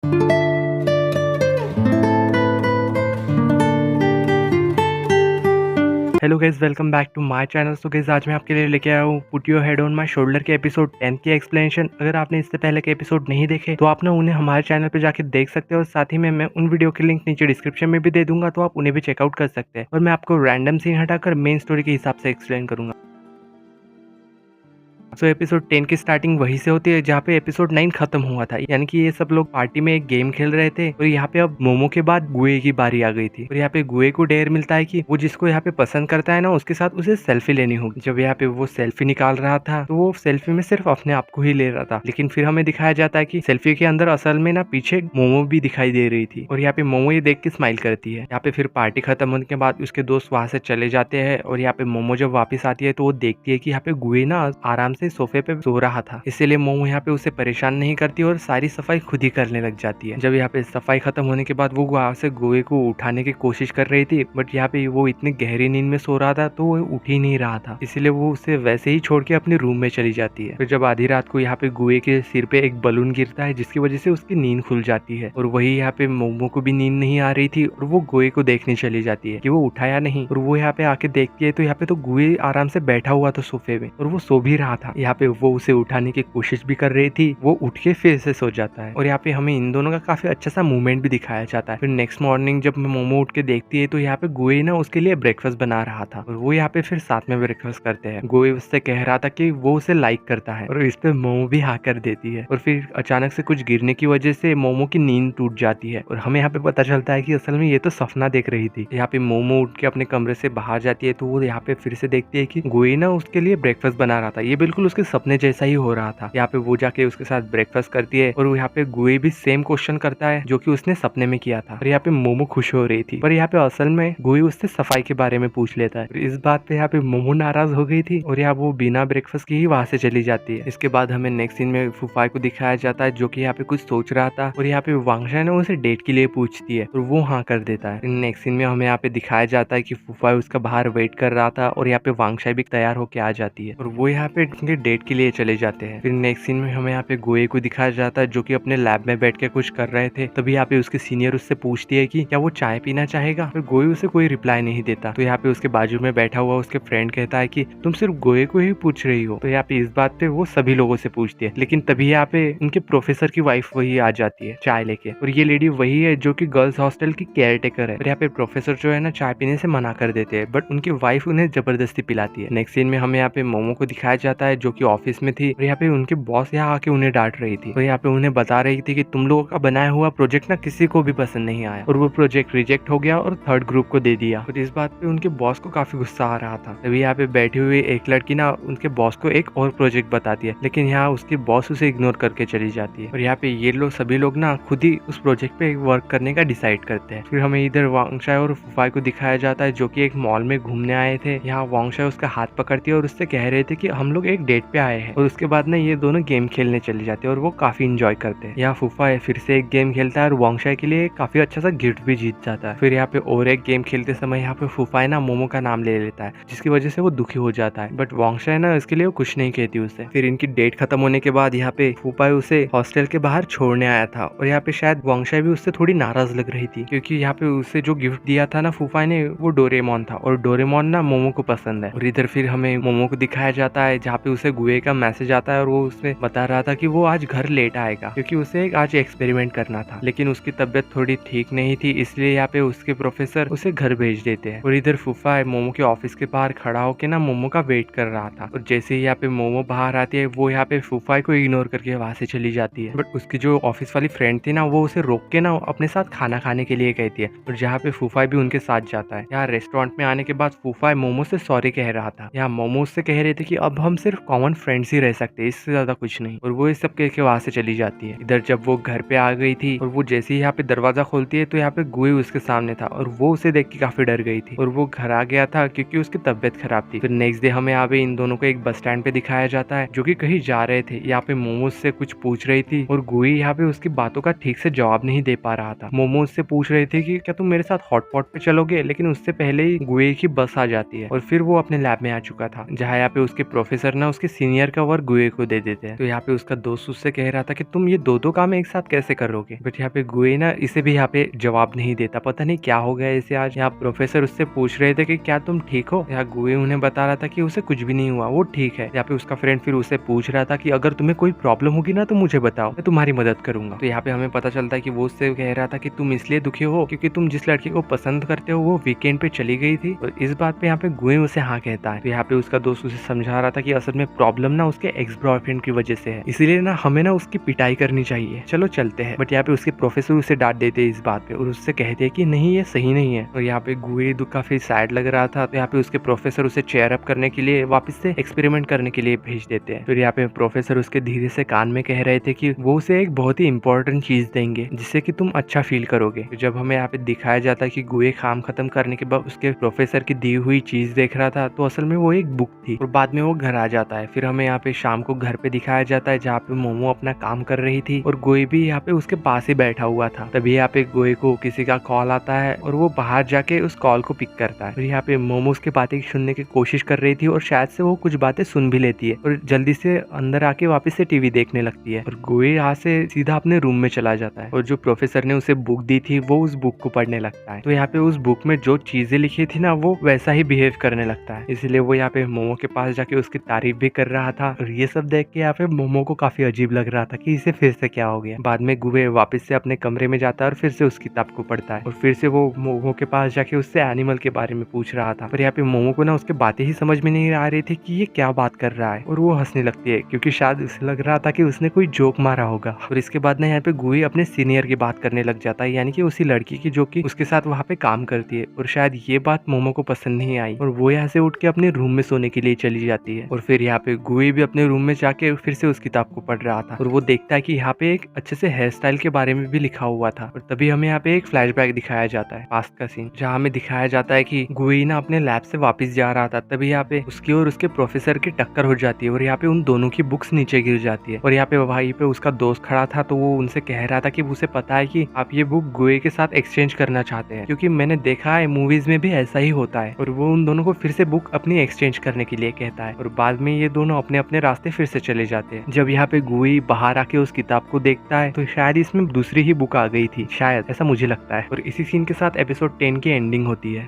Hello guys, welcome back to my channel. So guys, आज मैं आपके लिए लेके आया हूँ put your head on my shoulder के एपिसोड 10 की एक्सप्लेनेशन। अगर आपने इससे पहले के एपिसोड नहीं देखे तो आप ना उन्हें हमारे चैनल पे जाके देख सकते हो, और साथ ही में मैं उन वीडियो की लिंक नीचे डिस्क्रिप्शन में भी दे दूंगा, तो आप उन्हें भी चेकआउट कर सकते हैं। और मैं आपको रैंडम सीन हटाकर मेन स्टोरी के हिसाब से एक्सप्लेन करूंगा। सो एपिसोड 10 की स्टार्टिंग वहीं से होती है जहाँ पे एपिसोड 9 खत्म हुआ था। यानी कि ये सब लोग पार्टी में एक गेम खेल रहे थे, और यहाँ पे अब मोमो के बाद गुए की बारी आ गई थी। और यहाँ पे गुए को डेयर मिलता है कि वो जिसको यहाँ पे पसंद करता है ना, उसके साथ उसे सेल्फी लेनी होगी। जब यहाँ पे वो सेल्फी निकाल रहा था तो वो सेल्फी में सिर्फ अपने आप को ही ले रहा था, लेकिन फिर हमें दिखाया जाता है कि सेल्फी के अंदर असल में ना पीछे मोमो भी दिखाई दे रही थी। और यहाँ पे मोमो ये देख के स्माइल करती है। यहाँ पे फिर पार्टी खत्म होने के बाद उसके दोस्त वहां से चले जाते हैं, और यहाँ पे मोमो जब वापस आती है तो वो देखती है कि यहाँ पे गुए ना आराम से सोफे पे सो रहा था, इसीलिए मोमो यहाँ पे उसे परेशान नहीं करती और सारी सफाई खुद ही करने लग जाती है। जब यहाँ पे सफाई खत्म होने के बाद वो वहां से गुए को उठाने की कोशिश कर रही थी, बट यहाँ पे वो इतनी गहरी नींद में सो रहा था तो वो उठ ही नहीं रहा था, इसीलिए वो उसे वैसे ही छोड़ के अपने रूम में चली जाती है। फिर जब आधी रात को यहाँ पे गुए के सिर पे एक बलून गिरता है, जिसकी वजह से उसकी नींद खुल जाती है। और वही यहाँ पे मोमो को भी नींद नहीं आ रही थी, और वो गुए को देखने चली जाती है कि वो उठाया नहीं। और वो यहाँ पे आके देखती है तो यहाँ पे तो गुए आराम से बैठा हुआ था सोफे में, और वो सो भी रहा था। यहाँ पे वो उसे उठाने की कोशिश भी कर रही थी, वो उठ के फिर से सो जाता है। और यहाँ पे हमें इन दोनों का काफी अच्छा सा मूवमेंट भी दिखाया जाता है। फिर नेक्स्ट मॉर्निंग जब मोमो उठ के देखती है तो यहाँ पे गुए ना उसके लिए ब्रेकफास्ट बना रहा था, और वो यहाँ पे फिर साथ में ब्रेकफास्ट करते हैं। गुए उससे कह रहा था कि वो उसे लाइक करता है, और इस पे मोमो भी हाँ कर देती है। और फिर अचानक से कुछ गिरने की वजह से मोमो की नींद टूट जाती है, और हमें यहाँ पे पता चलता है कि असल में ये तो सपना देख रही थी। यहाँ पे मोमो उठ के अपने कमरे से बाहर जाती है, तो वो यहाँ पे फिर से देखती है कि गुए ना उसके लिए ब्रेकफास्ट बना रहा था। ये बिल्कुल उसके सपने जैसा ही हो रहा था। यहाँ पे वो जाके उसके साथ ब्रेकफास्ट करती है, और यहाँ पे गुए भी सेम क्वेश्चन करता है जो कि उसने सपने में किया था। और यहाँ पे मोमो खुश हो रही थी, पर यहाँ पे असल में गुए उससे सफाई के बारे में पूछ लेता है। इस बात पे यहाँ पे मोमो नाराज हो गई थी, और यहाँ वो बिना ब्रेकफास्ट के ही वहां से चली जाती है। इसके बाद हमें नेक्स्ट सीन में फूफाई को दिखाया जाता है, जो कि यहाँ पे कुछ सोच रहा था, और यहाँ पे वांगशा ने उसे डेट के लिए पूछती है, और वो हाँ कर देता है। नेक्स्ट सीन में हमें यहाँ पे दिखाया जाता है कि फूफाई उसका बाहर वेट कर रहा था, और यहाँ पे वांगशा भी तैयार होके आ जाती है, और वो यहाँ पे उनके डेट के लिए चले जाते हैं। फिर नेक्स्ट सीन में हमें यहाँ पे गुए को दिखाया जाता है, जो कि अपने लैब में बैठ के कुछ कर रहे थे। तभी यहाँ पे उसके सीनियर उससे पूछती है कि क्या वो चाय पीना चाहेगा। फिर गुए उसे कोई रिप्लाई नहीं देता, तो यहाँ पे उसके बाजू में बैठा हुआ उसके फ्रेंड कहता है कि तुम सिर्फ गुए को ही पूछ रही हो। तो यहाँ पे इस बात पे वो सभी लोगों से पूछती है, लेकिन तभी यहाँ पे उनके प्रोफेसर की वाइफ वही आ जाती है चाय लेके, और ये लेडी वही है जो कि गर्ल्स हॉस्टल की केयर टेकर है। और यहाँ पे प्रोफेसर जो है ना चाय पीने से मना कर देते हैं, बट उनकी वाइफ उन्हें जबरदस्ती पिलाती है। नेक्स्ट सीन में हमें यहाँ पे मोमो को दिखाया जाता है, जो कि ऑफिस में थी, और यहाँ पे उनके बॉस यहाँ आके उन्हें डांट रही थी, और यहाँ पे उन्हें बता रही थी कि तुम लोगों का बनाया हुआ प्रोजेक्ट ना किसी को भी पसंद नहीं आया, और वो प्रोजेक्ट रिजेक्ट हो गया और थर्ड ग्रुप को दे दिया। और इस बात पे उनके बॉस को काफी गुस्सा आ रहा था। तभी यहाँ पे बैठी हुई एक लड़की ना उनके बॉस को एक और प्रोजेक्ट बताती है, लेकिन यहाँ उसके बॉस उसे इग्नोर करके चली जाती है। और यहाँ पे ये लोग सभी लोग ना खुद ही उस प्रोजेक्ट पे वर्क करने का डिसाइड करते हैं। फिर हमें इधर वांगशा और फुफाई को दिखाया जाता है, जो कि एक मॉल में घूमने आए थे। यहाँ वांगशा उसका हाथ पकड़ती है और उससे कह रहे थे कि हम लोग एक डेट पे आए हैं, और उसके बाद ना ये दोनों गेम खेलने चले जाते हैं, और वो काफी इंजॉय करते हैं। यहाँ फूफा फिर से एक गेम खेलता है, और वांगशा के लिए काफी अच्छा सा गिफ्ट भी जीत जाता है। फिर यहाँ पे और एक गेम खेलते समय यहाँ पे फूफा ना मोमो का नाम ले लेता है, जिसकी वजह से वो दुखी हो जाता है, बट वांगशा है ना इसके लिए वो कुछ नहीं कहती उसे। फिर इनकी डेट खत्म होने के बाद यहाँ पे फूफा उसे हॉस्टल के बाहर छोड़ने आया था, और यहाँ पे शायद वांगशा भी उससे थोड़ी नाराज लग रही थी, क्योंकि यहाँ पे उसे जो गिफ्ट दिया था ना फूफा ने, वो डोरेमोन था, और डोरेमोन ना मोमो को पसंद है। और इधर फिर हमें मोमो को दिखाया जाता है, जहाँ पे उसे गुए का मैसेज आता है, और वो उसमें बता रहा था कि वो आज घर लेट आएगा, क्योंकि उसे आज एक्सपेरिमेंट करना था, लेकिन उसकी तबीयत थोड़ी ठीक नहीं थी, इसलिए यहाँ पे उसके प्रोफेसर उसे घर भेज देते हैं। और इधर फूफा मोमो के ऑफिस के बाहर खड़ा होके ना मोमो का वेट कर रहा था, और जैसे ही यहाँ पे मोमो बाहर आती है, वो यहाँ पे फूफा को इग्नोर करके वहां से चली जाती है। बट उसकी जो ऑफिस वाली फ्रेंड थी ना, वो उसे रोक के ना अपने साथ खाना खाने के लिए कहती है, और जहाँ पे फूफा भी उनके साथ जाता है। यहाँ रेस्टोरेंट में आने के बाद फूफा मोमो से सॉरी कह रहा था। यहाँ मोमो से कह रहे थे कि अब हम सिर्फ कॉमन फ्रेंड्स ही रह सकते हैं, इससे ज्यादा कुछ नहीं, और वो इस सब कह के वहां से चली जाती है। इधर जब वो घर पे आ गई थी, और वो जैसे ही यहाँ पे दरवाजा खोलती है, तो यहाँ पे गुए उसके सामने था, और वो उसे देख के काफी डर गई थी, और वो घर आ गया था क्योंकि उसकी तबियत खराब थी। फिर नेक्स्ट डे हमें यहाँ पे इन दोनों को एक बस स्टैंड पे दिखाया जाता है, जो कि कहीं जा रहे थे। यहाँ पे मोमो से कुछ पूछ रही थी, और गुए यहाँ पे उसकी बातों का ठीक से जवाब नहीं दे पा रहा था। मोमो उससे पूछ रही थी कि क्या तुम मेरे साथ हॉटपॉट पे चलोगे, लेकिन उससे पहले ही गुए की बस आ जाती है, और फिर वो अपने लैब में आ चुका था, जहाँ यहाँ पे उसके प्रोफेसर ना उसके सीनियर का वर्क गुए को दे देते हैं। तो यहाँ पे उसका दोस्त उससे कह रहा था कि तुम ये दो काम एक साथ कैसे करोगे, बट यहाँ पे गुए ना इसे भी यहाँ पे जवाब नहीं देता। पता नहीं क्या हो गया इसे आज। यहाँ प्रोफेसर उससे पूछ रहे थे कि क्या तुम ठीक हो। यहाँ गुए उन्हें बता रहा था कि उसे कुछ भी नहीं हुआ, वो ठीक है। यहाँ पे उसका फ्रेंड फिर उसे पूछ रहा था कि अगर तुम्हें कोई प्रॉब्लम होगी ना तो मुझे बताओ, मैं तुम्हारी मदद करूंगा। तो यहाँ पे हमें पता चलता है कि वो उससे कह रहा था कि तुम इसलिए दुखी हो क्योंकि तुम जिस लड़की को पसंद करते हो वो वीकेंड पे चली गई थी। और इस बात पे यहाँ पे गुए उसे हाँ कहता है। तो यहाँ पे उसका दोस्त उसे समझा रहा था कि असल में प्रॉब्लम ना उसके एक्स बॉयफ्रेंड की वजह से है, इसीलिए ना हमें ना उसकी पिटाई करनी चाहिए, चलो चलते हैं। बट यहाँ पे उसके प्रोफेसर उसे डांट देते हैं इस बात पे और उससे कहते हैं कि नहीं ये सही नहीं है। और यहाँ पे गुए काफी सैड लग रहा था। तो यहाँ पे उसके प्रोफेसर उसे चेयर अप करने के लिए वापस से एक्सपेरिमेंट करने के लिए भेज देते हैं। फिर यहाँ पे प्रोफेसर उसके धीरे से कान में कह रहे थे कि वो उसे एक बहुत ही इंपॉर्टेंट चीज देंगे जिससे कि तुम अच्छा फील करोगे। तो जब हमें यहाँ पे दिखाया जाता है कि गुए काम खत्म करने के बाद उसके प्रोफेसर की दी हुई चीज देख रहा था, तो असल में वो एक बुक थी और बाद में वो घर आ जाता है। फिर हमें यहाँ पे शाम को घर पे दिखाया जाता है जहाँ पे मोमो अपना काम कर रही थी और गोए भी यहाँ पे उसके पास ही बैठा हुआ था। तभी यहाँ पे गोए को किसी का कॉल आता है और वो बाहर जाके उस कॉल को पिक करता है। और यहाँ पे मोमो उसके बातें सुनने की कोशिश कर रही थी और शायद से वो कुछ बातें सुन भी लेती है और जल्दी से अंदर आके वापस से टीवी देखने लगती है। और गोए यहाँ से सीधा अपने रूम में चला जाता है और जो प्रोफेसर ने उसे बुक दी थी वो उस बुक को पढ़ने लगता है। तो यहाँ पे उस बुक में जो चीजें लिखी थी ना वो वैसा ही बिहेव करने लगता है, इसलिए वो यहाँ पे मोमो के पास जाके उसकी तारीफ भी कर रहा था। और ये सब देख के यहाँ पे मोमो को काफी अजीब लग रहा था कि इसे फिर से क्या हो गया। बाद में गुए वापस से अपने कमरे में जाता है और फिर से उस किताब को पढ़ता है और फिर से वो मोमो के पास जाके उससे एनिमल के बारे में पूछ रहा था। पर यहाँ पे मोमो को ना उसके बातें ही समझ में नहीं आ रही थी कि ये क्या बात कर रहा है और वो हंसने लगती है क्योंकि शायद उसे लग रहा था कि उसने कोई जोक मारा होगा। और इसके बाद ना यहाँ पे गुए अपने सीनियर की बात करने लग जाता है, यानी कि उसी लड़की की जो कि उसके साथ वहाँ पे काम करती है। और शायद ये बात मोमो को पसंद नहीं आई और वो यहाँ से उठ के अपने रूम में सोने के लिए चली जाती है। और फिर यहाँ पे गुए भी अपने रूम में जाके फिर से उस किताब को पढ़ रहा था और वो देखता है कि यहाँ पे एक अच्छे से हेयर स्टाइल के बारे में भी लिखा हुआ था। और तभी हमें यहाँ पे एक फ्लैशबैक दिखाया जाता है, पास्ट का सीन, जहाँ हमें दिखाया जाता है कि गुए ना अपने लैब से वापस जा रहा था। तभी यहाँ पे उसकी और उसके प्रोफेसर की टक्कर हो जाती है और यहाँ पे उन दोनों की बुक्स नीचे गिर जाती है। और यहाँ पे वहीं पे उसका दोस्त खड़ा था तो वो उनसे कह रहा था कि उसे पता है कि आप ये बुक गुए के साथ एक्सचेंज करना चाहते हैं, क्योंकि मैंने देखा है मूवीज में भी ऐसा ही होता है। और वो उन दोनों को फिर से बुक अपनी एक्सचेंज करने के लिए कहता है और बाद में ये दोनों अपने अपने रास्ते फिर से चले जाते हैं। जब यहाँ पे गुए बाहर आके उस किताब को देखता है तो शायद इसमें दूसरी ही बुक आ गई थी, शायद ऐसा मुझे लगता है। और इसी सीन के साथ एपिसोड 10 की एंडिंग होती है।